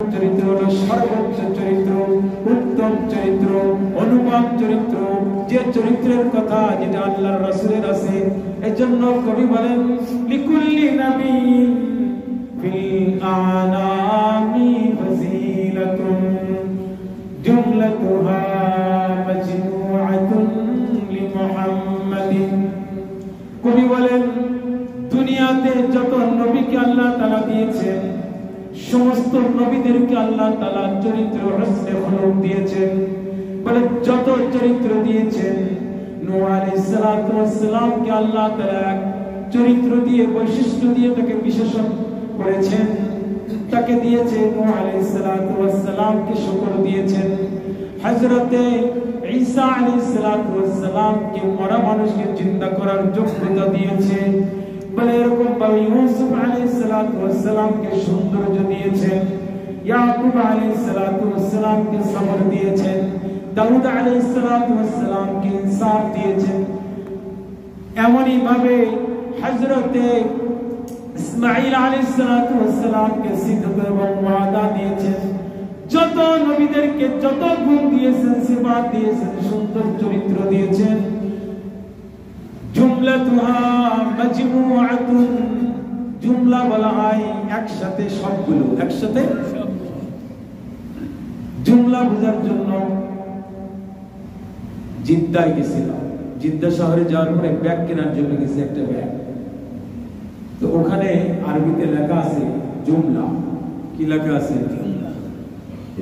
চরিত্র হলো সর্বোচ্চ চরিত্র, উত্তম চরিত্র, অনুপম চরিত্র, যে চরিত্রের কথা যেটা আল্লাহর রাসূলের আছে। এজন্য কবি বলেন লিকুল্লি নাবিয়্যিন ফিল আনামি ফাজিলাতুন জুমলাতুহা মাজমুআতুন লিমুহাম্মাদিন। কবি বলেন দুনিয়াতে যত নবীকে আল্লাহ তাআলা দিয়েছেন, সমস্ত নবীদেরকে আল্লাহ তাআলা চরিত্র হসনে খুলুক দিয়েছেন। বলে যত চরিত্র দিয়েছেন, নূহ আলাইহিস সালাতু ওয়াস সালামকে আল্লাহ তাআলা চরিত্র দিয়ে, বৈশিষ্ট্য দিয়ে তাকে বিশেষণ করেছেন। তাকে দিয়েছে নূহ আলাইহিস সালাতু ওয়াস সালামকে শুকর দিয়েছেন। হযরতে ঈসা আলাইহিস সালাতু ওয়াস সালামকে মরা মানুষকে জিন্দা করার যোগ্যতা দিয়েছে। বলে এরকম ভাবে ইউসুফ আলাইহিস সালাতু ওয়াস সালামকে সৌন্দর্য দিয়েছেন, ইয়াকুব আলাইহিস সালাতু ওয়াস সালামকে সবর দিয়েছেন, দাউদ আলাইহিস সালাতু ওয়াস সালামকে ইনসাফ দিয়েছেন। এমনই ভাবে হযরতে ইসমাঈল আলাইহিস সালাতু ওয়াস সালামকে সিদক এবং ওয়াদা দিয়েছেন। যত নবীদেরকে যত গুণ দিয়েছেন, সিফাত দিয়েছেন, সুন্দর চরিত্র দিয়েছেন। জুমলাতুহা মাজমুআতুন, জুমলা বলা হয় একসাথে সবগুলো, একসাথে জুমলা বোঝার জন্য জিদ্দায় গেছিলাম। জিদ্দা শহরে যাওয়ার পরে ব্যাগ কেনার জন্য গেছি, একটা ব্যাগ। তো ওখানে আরবিতে লেখা আছে জুমলা। কি লেখা আছে?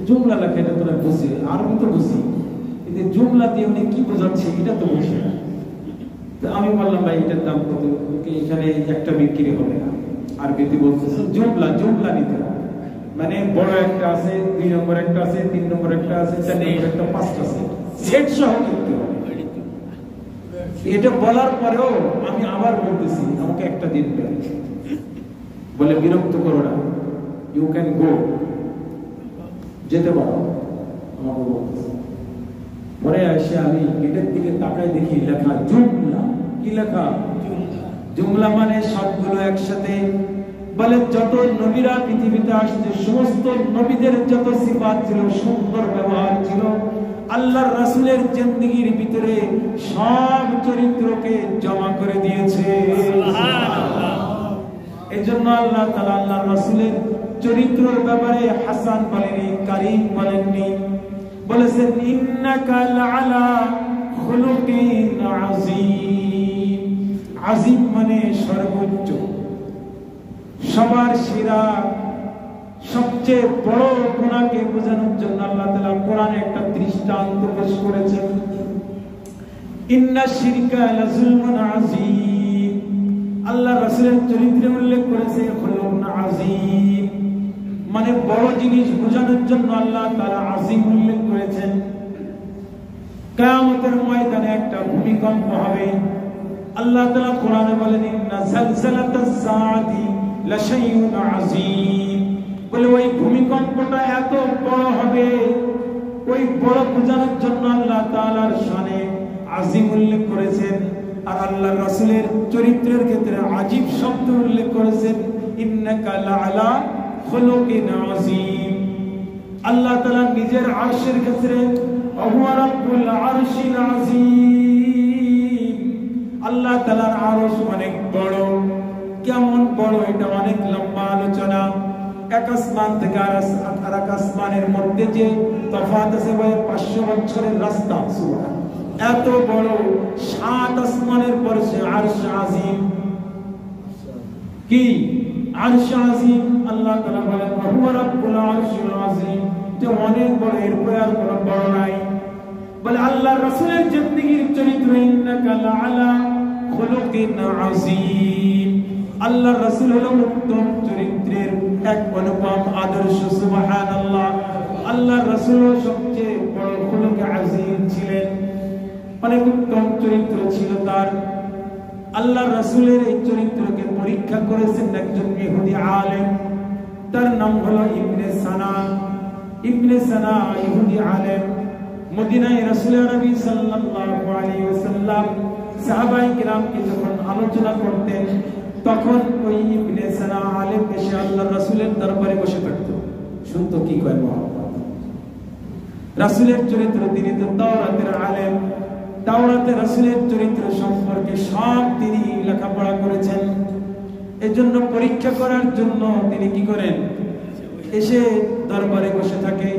জুমলা লেখা। এটা তোরা বুঝি, আরবি তো বুঝি, কিন্তু জুমলা দিয়ে উনি কি বোঝাচ্ছে এটা তো বুঝি না। আমি বললাম ভাই এটার দাম কত? এখানে একটা বিক্রি হবে না। আরবিতে বলতেছে জুমলা, জুমলা নিতে হবে। মানে বড় একটা আছে, 2 নম্বর একটা আছে, 3 নম্বর একটা আছে, 4 নম্বর একটা, 5টা আছে, সেট সহ কিনতে হবে। এটা বলার পরেও আমি আবার বলতেছি আমাকে একটা দিন বলে বিরক্ত করো না, ইউ ক্যান গো, যেতে পারো। আমাকে বলতেছে। পরে এসে আমি গেটের দিকে তাকাই, দেখি লেখা জুমলা। কি লেখা? জুমলা মানে সবগুলো একসাথে। বলে যত নবীরা পৃথিবীতে আসছে, সমস্ত নবীদের যত সিফাত ছিল, সুন্দর ব্যবহার ছিল, আল্লাহর রাসূলের জিন্দেগীর ভিতরে সব চরিত্রকে জমা করে দিয়েছে। সুবহানাল্লাহ। এজন্য আল্লাহ তাআলা আল্লাহর রাসূলের চরিত্রের ব্যাপারে হাসান বলেননি, কারীম বলেননি, বলেছেন ইন্নাকা লাআলা খুলুকিন আযীম। আযীম মানে সর্বোচ্চ, সবার সেরা, সবচেয়ে বড় গুণাকে বোঝানোর জন্য আল্লাহ তাআলা কোরআনে একটা দৃষ্টান্ত পেশ করেছেন। ইন্না শিরকা লাযুলমুন আযীম। আল্লাহ রাসূলের চরিত্রে উল্লেখ করেছে খুলুকুন আযীম, মানে বড় জিনিস বোঝানোর জন্য আল্লাহ তাআলা আযীম উল্লেখ করেছেন। কিয়ামতের ময়দানে একটা ভূমিকম্প হবে। আল্লাহ তাআলা কোরআনে বলেন ইন্না যালজালাতাস সাআতি লাশাইউন আযীম। বলে ওই ভূমিকম্পটা এত বড় হবে, ওই বড় বোঝানোর জন্য আল্লাহ তাআলার শানে আযীম উল্লেখ করেছেন। আর আল্লাহর রাসূলের চরিত্রের ক্ষেত্রে আজীব শব্দ উল্লেখ করেছেন ইন্নাকা লাআলা খুলুকিন আযীম। আল্লাহ তাআলা নিজের আরশের ক্ষেত্রে ওয়া রাব্বুল আরশিল আযীম। আল্লাহ তাআলার আরশ অনেক বড়। কেমন বড় এটা অনেক লম্বা আলোচনা। এক আসমান থেকে আর এক আসমানের মধ্যে যে তফাৎ আছে 500 বছরের রাস্তা। সুবহান, এত বড় 7 আসমানের পর সে আরশ আযীম। কি আরশ আযীম? আল্লাহ তাআলা বলেন ওয়া রাব্বুল আরশিল আযীম, যে অনেক বড়, এরপরে আর কোনো বড় নাই। বলে আল্লাহর রাসূলের জিন্দেগীর চরিত্র ইন্নাকা লাআলা খুলুকিন আযীম। আল্লাহর রাসূল হলো উত্তম চরিত্রের এক অনুপম আদর্শ। সুবহানাল্লাহ। আল্লাহর রাসূল সবচেয়ে বড় খুলুকে আযীম ছিলেন, অনেক উত্তম চরিত্র ছিল তার। আল্লাহর রাসূলের এই চরিত্রকে পরীক্ষা করেছেন একজন ইহুদি আলেম, তার নাম হলো ইবনে সানা। ইবনে সানা ইহুদি আলেম, মদিনায় রাসূল নবী সাল্লাল্লাহু আলাইহি ওয়াসাল্লাম সাহাবায়ে কিরামকে যখন আলোচনা করতেন, তখন ওই ইবনে সানা আলেম এসে আল্লাহর রাসূলের দরবারে বসে থাকতো। শুনতো কি কয় মুহাম্মদ। রাসূলের চরিত্র, তিনি তো তাওরাতের আলেম, তাওরাতে রাসূলের চরিত্র সম্পর্কে সব তিনি লেখাপড়া করেছেন। এজন্য পরীক্ষা করার জন্য তিনি কি করেন, এসে দরবারে বসে থাকে।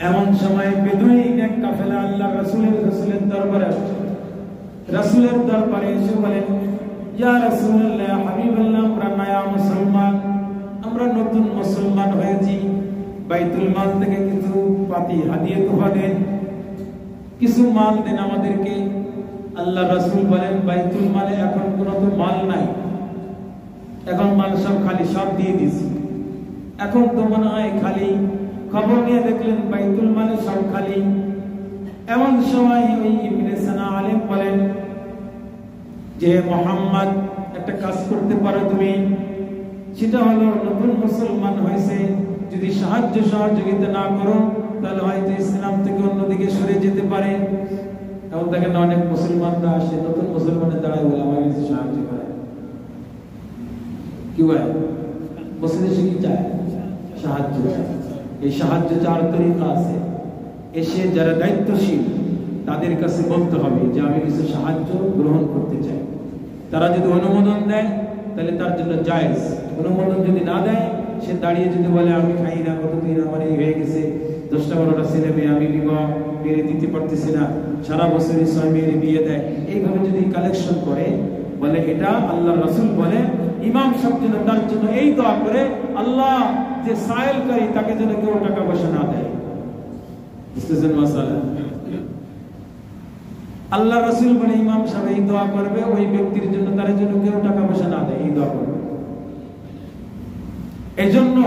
এমন সময় বেদুইন এক কাফেলা আল্লাহ রাসূলের দরবারে আসছে। রাসূলের দরবারে এসে বলেন, ইয়া রাসূলুল্লাহ, হাবিবাল্লাহ, আমরা নয়া মুসলমান, আমরা নতুন মুসলমান হয়েছি, বাইতুল মাল থেকে কিছু পাতি হাদিয়া তোফা দেন, কিছু মাল দেন আমাদেরকে। আল্লাহ রাসূল বলেন, বাইতুল মালে এখন কোনো তো মাল নাই, এখন মাল সব খালি, সব দিয়ে দিছি, এখন তো মনে হয় খালি। খবর নিয়ে দেখলেন বাইতুল মালে সব খালি। এমন সময় ওই ইবনে সানা আলেম বলেন যে, মুহাম্মদ, একটা কাজ করতে পারো তুমি, সেটা হলো নতুন মুসলমান হয়েছে, যদি সাহায্য সহযোগিতা না করো তাহলে হয়তো ইসলাম থেকে অন্যদিকে সরে যেতে পারে। এবং দেখেন অনেক মুসলমানরা আসে, নতুন মুসলমানের দ্বারা বলে আমার কাছে সাহায্য করে, কি বলে মুসলিম কি চায়, সাহায্য চায়। এই সাহায্য চার তরিকা আছে। এসে যারা দায়িত্বশীল তাদের কাছে বলতে হবে যে আমি কিছু সাহায্য গ্রহণ করতে চাই। তারা যদি অনুমোদন দেয় তাহলে তার জন্য জায়েজ, অনুমোদন যদি না দেয়, সে দাঁড়িয়ে যদি বলে আমি খাই না, কতদিন আমার এই হয়ে গেছে, 10টা 12টা ছেলে মেয়ে, আমি বিবাহ মেরে দিতে পারতেছি না, সারা বছরই 6 মেয়ের বিয়ে দেয়, এইভাবে যদি কালেকশন করে, বলে এটা আল্লাহ রাসূল বলে ইমাম সাহেব যেন তার জন্য এই দোয়া করে, আল্লাহ যে সায়েলকারী তাকে যেন কেউ টাকা পয়সা না দেয়। বুঝতেছেন মাসালা? আল্লাহ রাসূল বলে ইমাম সাহেব এই দোয়া করবে ওই ব্যক্তির জন্য, তার জন্য কেউ টাকা পয়সা না দেয়, এই দোয়া করবে। এজন্য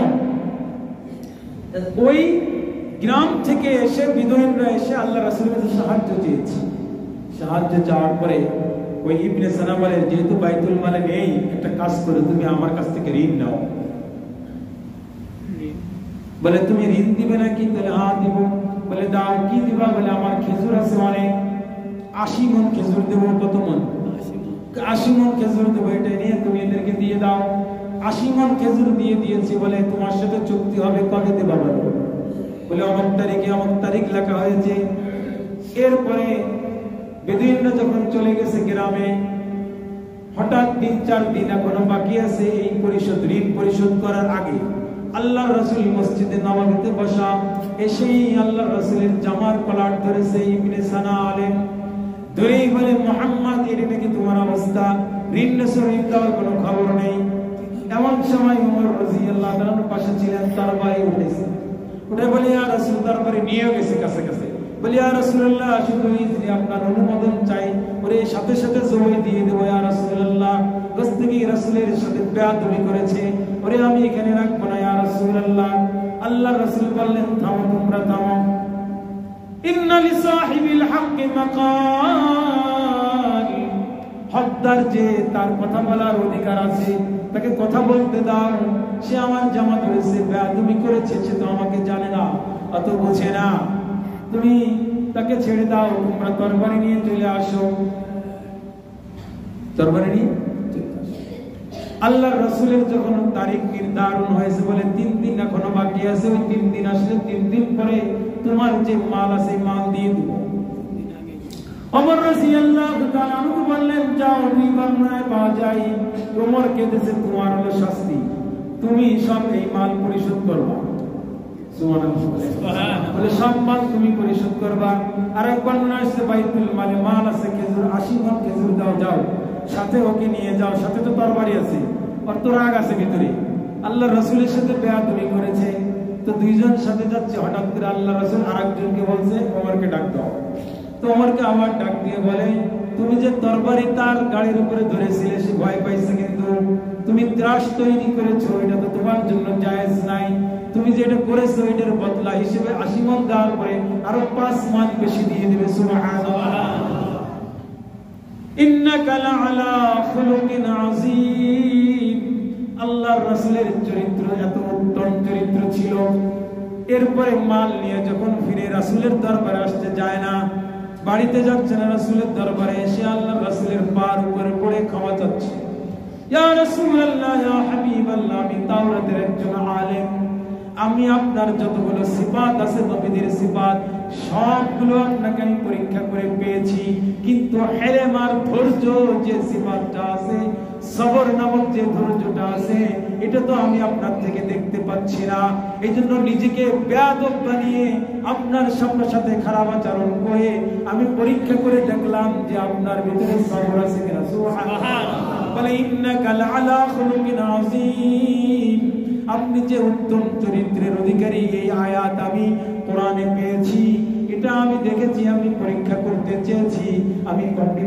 ওই গ্রাম থেকে এসে বিদুইনরা এসে আল্লাহ রাসূলের কাছে সাহায্য চেয়েছে। সাহায্য চাওয়ার পরে ওই ইবনে সানা বলে, যেহেতু বাইতুল মালে নেই, একটা কাজ করে তুমি আমার কাছ থেকে ঋণ নাও। বলে তুমি ঋণ দিবে নাকি? বলে হ্যাঁ দিব। বলে দাও, কি দিবা? বলে আমার খেজুর আছে অনেক, 80 মণ খেজুর দেবো। কত মণ? 80 মণ খেজুর দেবো, এটা নিয়ে তুমি এদেরকে দিয়ে দাও। 80 মণ খেজুর দিয়ে দিয়েছি। বলে তোমার সাথে চুক্তি হবে, কবে দেবা বলো? বলে অমুক তারিখে, অমুক তারিখ লেখা হয়েছে। এরপরে বেদুইনরা যখন চলে গেছে গ্রামে, হঠাৎ 3-4 দিন এখনো বাকি আছে এই ঋণ পরিশোধ করার আগে। আল্লাহ রাসূল মসজিদে নববীতে বসা, এসেই আল্লাহ রাসূলের জামার কলার ধরেছে ইবনে সানা আলেম, ধরেই বলে, মুহাম্মদ, এটা নাকি তোমার অবস্থা, ঋণ দেওয়ার কোনো খবর নেই। এমন সময় ওমর রাদিয়াল্লাহু তাআলার পাশে ছিলেন, তরবারি উঠেছে, উঠে বলে, ইয়া রাসূল, তরবারি নিয়ে গেছে কাছে কাছে। বলে, ইয়া রাসূলুল্লাহ, শুধু আপনার অনুমোদন চাই, ওরে সাথে সাথে জমি দিয়ে দেব। ইয়া রাসূলুল্লাহ, দোস্তি রাসূলের সাথে বেয়াদবি করেছে, ওরে আমি এখানে রাখবো না। ইয়া রাসূলুল্লাহ, আল্লাহ রাসূল বললেন, থামো, তোমরা থামো। ইন্না লিসাহিবিল হাক্কি মাকাল, হকদার যে, তার কথা বলার অধিকার আছে, তাকে কথা বলতে দাও। সে আমার জামা ধরেছে, বেয়াদবি করেছে, সে তো আমাকে জানে না, অত বোঝে না, তুমি তাকে ছেড়ে দাও, তোমরা তরবারি নিয়ে চলে আসো। তরবারি নিয়ে আল্লাহর রাসূলের যখন তারিখ নির্ধারণ হয়েছে, বলে 3 দিন এখনো বাকি আছে, ওই 3 দিন আসলে 3 দিন পরে তোমার যে মাল আছে মাল দিয়ে দেব। ওমর রাদিয়াল্লাহু তাআলা আনহু বললেন, যাও, দুই বর্ণনায় পাওয়া যায় ওমর কেঁদেছে, তোমার হলো শাস্তি, তুমি সব এই মাল পরিশোধ করবা। বলে সব মাল তুমি পরিশোধ করবা। আর এক বর্ণনা আছে বাইতুল মালে মাল আছে খেজুর, 80 মণ খেজুর দাও, যাও, সাথে ওকে নিয়ে যাও, সাথে তো তরবারি আছে, ওর তো রাগ আছে ভিতরে, আল্লাহ রাসূলের সাথে বেয়াদবি করেছে। তো দুইজন সাথে যাচ্ছে, হঠাৎ করে আল্লাহ রাসূল আরেকজনকে বলছে, ওমরকে ডাক দাও। তো ওমরকে আবার ডাক দিয়ে বলে, তুমি যে তরবারি তার গাড়ির উপরে ধরেছিলে, সে ভয় পাইছে, কিন্তু তুমি ত্রাস তৈরি করেছো, এটা তো তোমার জন্য জায়েজ নাই। তুমি যেটা করেছো এটার বদলা হিসেবে 80 মণ দেওয়ার পরে আরো 5 মণ বেশি দিয়ে দিবে। সুবহানাল্লাহ। ইন্নাকা লাআলা খুলুকিন আযীম, আল্লাহর রাসূলের চরিত্র এত উত্তম চরিত্র ছিল। এরপরে মাল নিয়ে যখন ফিরে রাসূলের দরবারে আসতে যায় না, বাড়িতে যাচ্ছে না, রাসূলের দরবারে এসে আল্লাহর রাসূলের পার উপরে পড়ে ক্ষমা চাচ্ছে। ইয়া রাসূলুল্লাহ, ইয়া হাবিবাল্লাহ, আমি তাওরাতের একজন আলেম, আমি আপনার যতগুলো সিফাত আছে নবীদের সিফাত সবগুলো আপনাকে আমি পরীক্ষা করে পেয়েছি, কিন্তু হেলেম আর ধৈর্য যে সিফাতটা আছে, সবর নামক যে ধৈর্যটা আছে, এটা তো আমি আপনার থেকে দেখতে পাচ্ছি না। এই জন্য নিজেকে বেয়াদব বানিয়ে আপনার সাথে খারাপ আচরণ করে আমি পরীক্ষা করে দেখলাম যে আপনার ভিতরে সবর আছে কিনা। সুবহানাল্লাহ। বলে ইন্নাকা লাআলা খুলুকিন আযীম, আপনি যে উত্তম চরিত্রের অধিকারী, এই আয়াত আমি কোরআনে পেয়েছি, এটা আমি দেখেছি, আমি পরীক্ষা করতে চেয়েছি, আপনি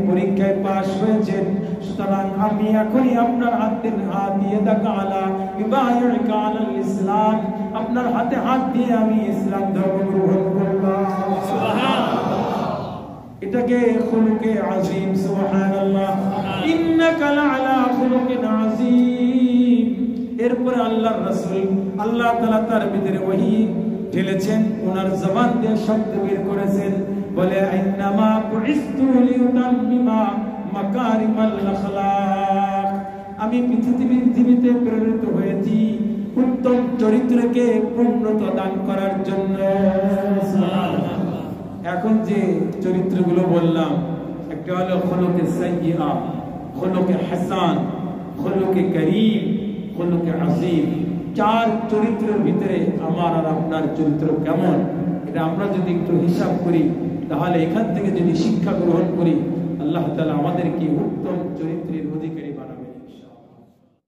পরীক্ষায় পাশ হয়েছেন। সুতরাং আমি এখনই আপনার হাত দিয়ে দাকালা বিবাইকা আলাল ইসলাম, আপনার হাতে হাত দিয়ে আমি ইসলাম ধর্ম গ্রহণ করলাম। সুবহানাল্লাহ। এটাকে খুলুকে আযীম। সুবহানাল্লাহ। ইন্নাকা লাআলা খুলুকিন আযীম। এরপরে আল্লাহর রাসূল আল্লাহ তাআলা তার ভিতরে ওহী ঢেলেছেন, ওনার জবান দিয়ে শব্দ বের করেছেন, বলে ইন্নামা বুইসতু লিউতাম্মিমা মাকারিমাল আখলাক, আমি পৃথিবীতে প্রেরিত হয়েছি উত্তম চরিত্রকে পূর্ণতা দান করার জন্য। এখন যে চরিত্রগুলো বললাম, একটা হলো খুলুকে সাইয়্যিআ, খুলুকে হাসান, খুলুকে করিম, খুলুকে আযীম। চার চরিত্রের ভিতরে আমার আর আপনার চরিত্র কেমন, এটা আমরা যদি একটু হিসাব করি, তাহলে এখান থেকে যদি শিক্ষা গ্রহণ করি, আল্লাহ তাআলা আমাদেরকে উত্তম চরিত্রের অধিকারী